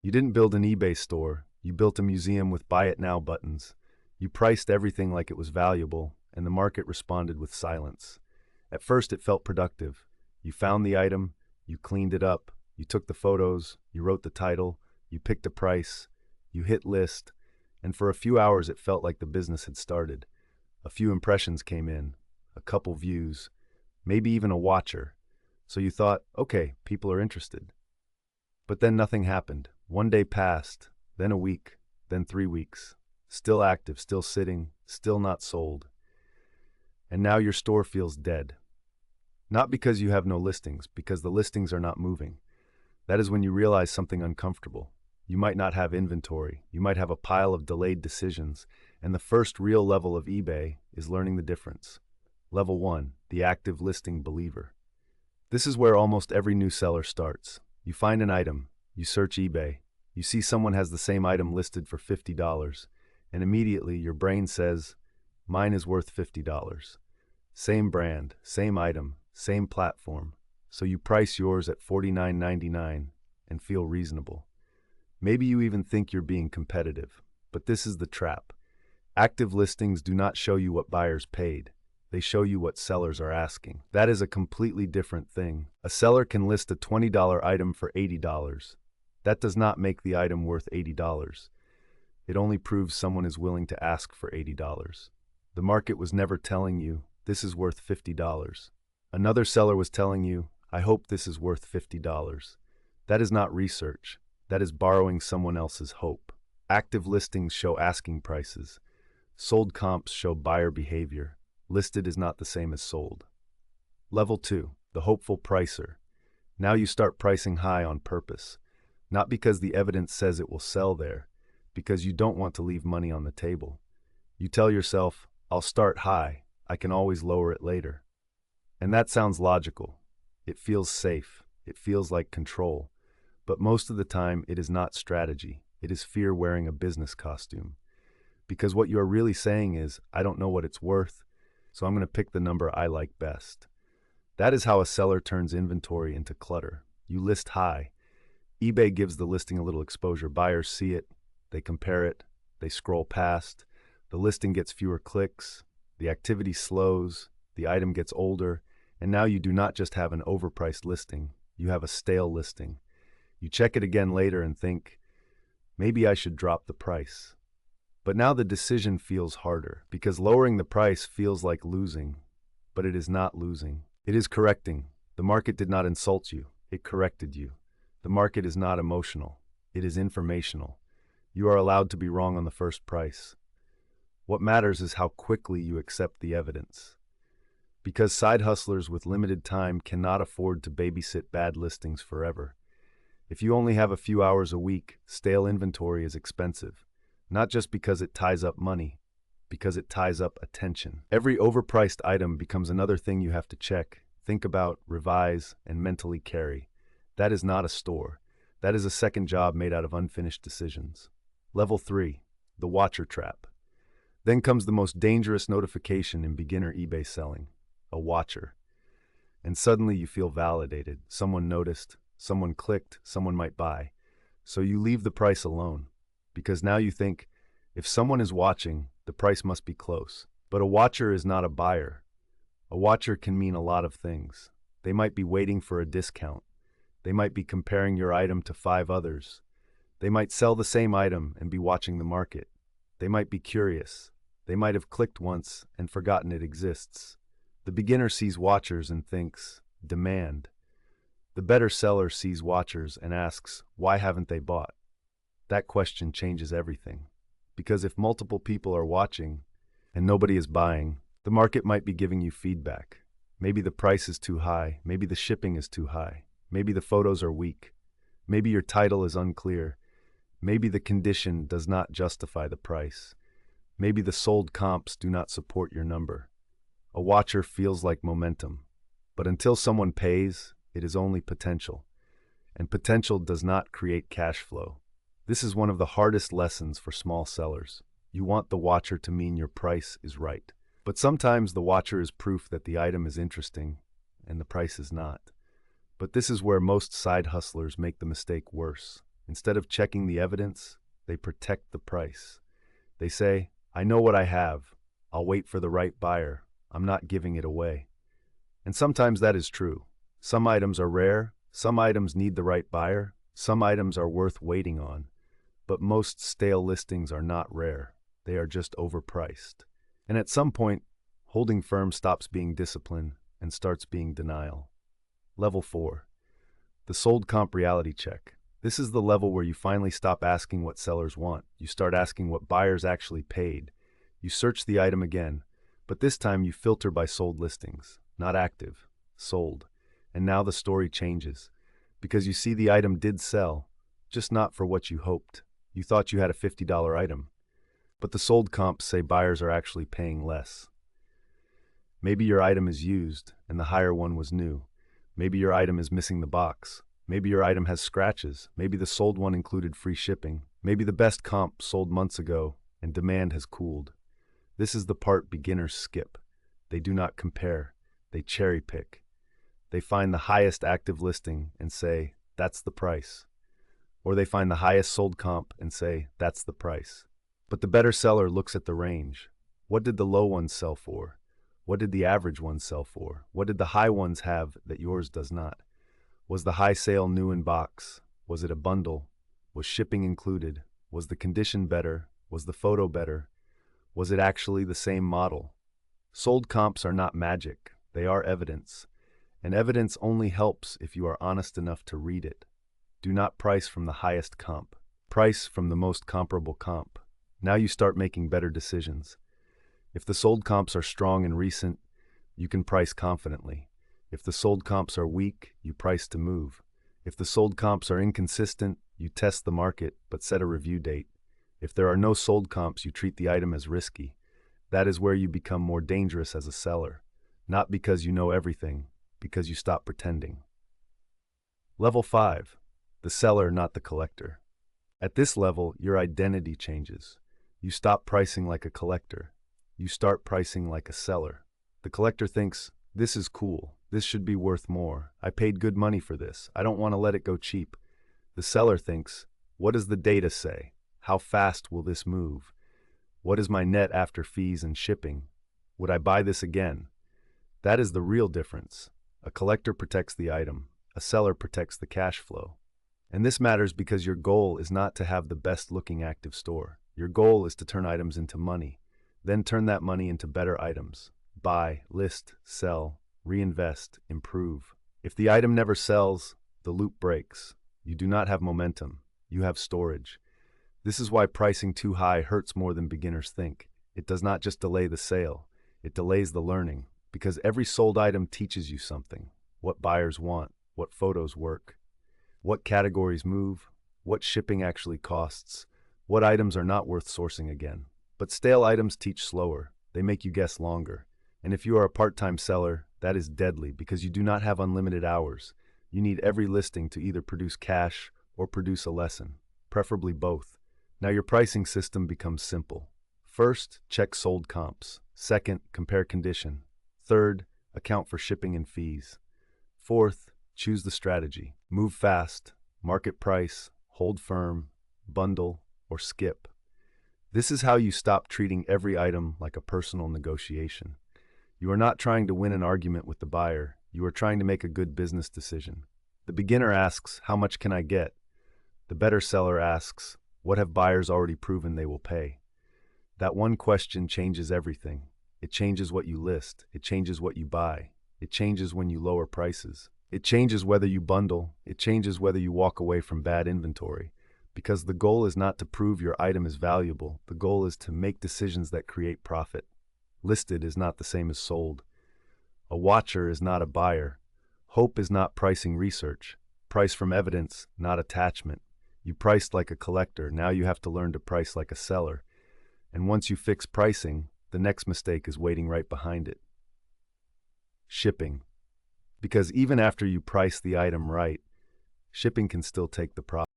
You didn't build an eBay store, you built a museum with Buy It Now buttons. You priced everything like it was valuable, and the market responded with silence. At first it felt productive. You found the item, you cleaned it up, you took the photos, you wrote the title, you picked a price, you hit list, and for a few hours it felt like the business had started. A few impressions came in, a couple views, maybe even a watcher. So you thought, okay, people are interested. But then nothing happened. One day passed, then a week, then 3 weeks. Still active, still sitting, still not sold. And now your store feels dead. Not because you have no listings, because the listings are not moving. That is when you realize something uncomfortable. You might not have inventory, you might have a pile of delayed decisions, and the first real level of eBay is learning the difference. Level 1, the active listing believer. This is where almost every new seller starts. You find an item, you search eBay, you see someone has the same item listed for $50, and immediately your brain says, mine is worth $50. Same brand, same item, same platform, so you price yours at $49.99 and feel reasonable. Maybe you even think you're being competitive, but this is the trap. Active listings do not show you what buyers paid. They show you what sellers are asking. That is a completely different thing. A seller can list a $20 item for $80. That does not make the item worth $80. It only proves someone is willing to ask for $80. The market was never telling you, this is worth $50. Another seller was telling you, I hope this is worth $50. That is not research. That is borrowing someone else's hope. Active listings show asking prices. Sold comps show buyer behavior. Listed is not the same as sold. Level 2, the hopeful pricer. Now you start pricing high on purpose. Not because the evidence says it will sell there, because you don't want to leave money on the table. You tell yourself, I'll start high, I can always lower it later. And that sounds logical. It feels safe. It feels like control. But most of the time, it is not strategy. It is fear wearing a business costume. Because what you are really saying is, I don't know what it's worth, so I'm going to pick the number I like best. That is how a seller turns inventory into clutter. You list high. eBay gives the listing a little exposure. Buyers see it, they compare it, they scroll past. The listing gets fewer clicks, the activity slows, the item gets older, and now you do not just have an overpriced listing, you have a stale listing. You check it again later and think, maybe I should drop the price. But now the decision feels harder, because lowering the price feels like losing. But it is not losing. It is correcting. The market did not insult you. It corrected you. The market is not emotional. It is informational. You are allowed to be wrong on the first price. What matters is how quickly you accept the evidence. Because side hustlers with limited time cannot afford to babysit bad listings forever. If you only have a few hours a week, stale inventory is expensive. Not just because it ties up money, because it ties up attention. Every overpriced item becomes another thing you have to check, think about, revise, and mentally carry. That is not a store. That is a second job made out of unfinished decisions. Level 3, the watcher trap. Then comes the most dangerous notification in beginner eBay selling, a watcher. And suddenly you feel validated. Someone noticed, someone clicked, someone might buy. So you leave the price alone. Because now you think, if someone is watching, the price must be close. But a watcher is not a buyer. A watcher can mean a lot of things. They might be waiting for a discount. They might be comparing your item to 5 others. They might sell the same item and be watching the market. They might be curious. They might have clicked once and forgotten it exists. The beginner sees watchers and thinks, demand. The better seller sees watchers and asks, why haven't they bought? That question changes everything. Because if multiple people are watching and nobody is buying, the market might be giving you feedback. Maybe the price is too high. Maybe the shipping is too high. Maybe the photos are weak. Maybe your title is unclear. Maybe the condition does not justify the price. Maybe the sold comps do not support your number. A watcher feels like momentum. But until someone pays, it is only potential. And potential does not create cash flow. This is one of the hardest lessons for small sellers. You want the watcher to mean your price is right. But sometimes the watcher is proof that the item is interesting and the price is not. But this is where most side hustlers make the mistake worse. Instead of checking the evidence, they protect the price. They say, I know what I have. I'll wait for the right buyer. I'm not giving it away. And sometimes that is true. Some items are rare, some items need the right buyer, some items are worth waiting on. But most stale listings are not rare. They are just overpriced. And at some point, holding firm stops being discipline and starts being denial. Level 4. The sold comp reality check. This is the level where you finally stop asking what sellers want. You start asking what buyers actually paid. You search the item again, but this time you filter by sold listings, not active, sold. And now the story changes, because you see the item did sell, just not for what you hoped. You thought you had a $50 item, but the sold comps say buyers are actually paying less. Maybe your item is used and the higher one was new. Maybe your item is missing the box. Maybe your item has scratches. Maybe the sold one included free shipping. Maybe the best comp sold months ago and demand has cooled. This is the part beginners skip. They do not compare. They cherry pick. They find the highest active listing and say, that's the price. Or they find the highest sold comp and say, that's the price. But the better seller looks at the range. What did the low ones sell for? What did the average ones sell for? What did the high ones have that yours does not? Was the high sale new in box? Was it a bundle? Was shipping included? Was the condition better? Was the photo better? Was it actually the same model? Sold comps are not magic. They are evidence. And evidence only helps if you are honest enough to read it. Do not price from the highest comp. Price from the most comparable comp. Now you start making better decisions. If the sold comps are strong and recent, you can price confidently. If the sold comps are weak, you price to move. If the sold comps are inconsistent, you test the market but set a review date. If there are no sold comps, you treat the item as risky. That is where you become more dangerous as a seller. Not because you know everything, because you stop pretending. Level 5. The seller, not the collector. At this level, your identity changes. You stop pricing like a collector. You start pricing like a seller. The collector thinks, this is cool. This should be worth more. I paid good money for this. I don't want to let it go cheap. The seller thinks, what does the data say? How fast will this move? What is my net after fees and shipping? Would I buy this again? That is the real difference. A collector protects the item. A seller protects the cash flow. And this matters because your goal is not to have the best-looking active store. Your goal is to turn items into money. Then turn that money into better items. Buy, list, sell, reinvest, improve. If the item never sells, the loop breaks. You do not have momentum. You have storage. This is why pricing too high hurts more than beginners think. It does not just delay the sale. It delays the learning. Because every sold item teaches you something. What buyers want, what photos work, what categories move, what shipping actually costs, what items are not worth sourcing again. But stale items teach slower. They make you guess longer. And if you are a part-time seller, that is deadly because you do not have unlimited hours. You need every listing to either produce cash or produce a lesson, preferably both. Now your pricing system becomes simple. First, check sold comps. Second, compare condition. Third, account for shipping and fees. Fourth, choose the strategy. Move fast, market price, hold firm, bundle, or skip. This is how you stop treating every item like a personal negotiation. You are not trying to win an argument with the buyer. You are trying to make a good business decision. The beginner asks, how much can I get? The better seller asks, what have buyers already proven they will pay? That one question changes everything. It changes what you list. It changes what you buy. It changes when you lower prices. It changes whether you bundle. It changes whether you walk away from bad inventory. Because the goal is not to prove your item is valuable. The goal is to make decisions that create profit. Listed is not the same as sold. A watcher is not a buyer. Hope is not pricing research. Price from evidence, not attachment. You priced like a collector. Now you have to learn to price like a seller. And once you fix pricing, the next mistake is waiting right behind it. Shipping. Because even after you price the item right, shipping can still take the profit.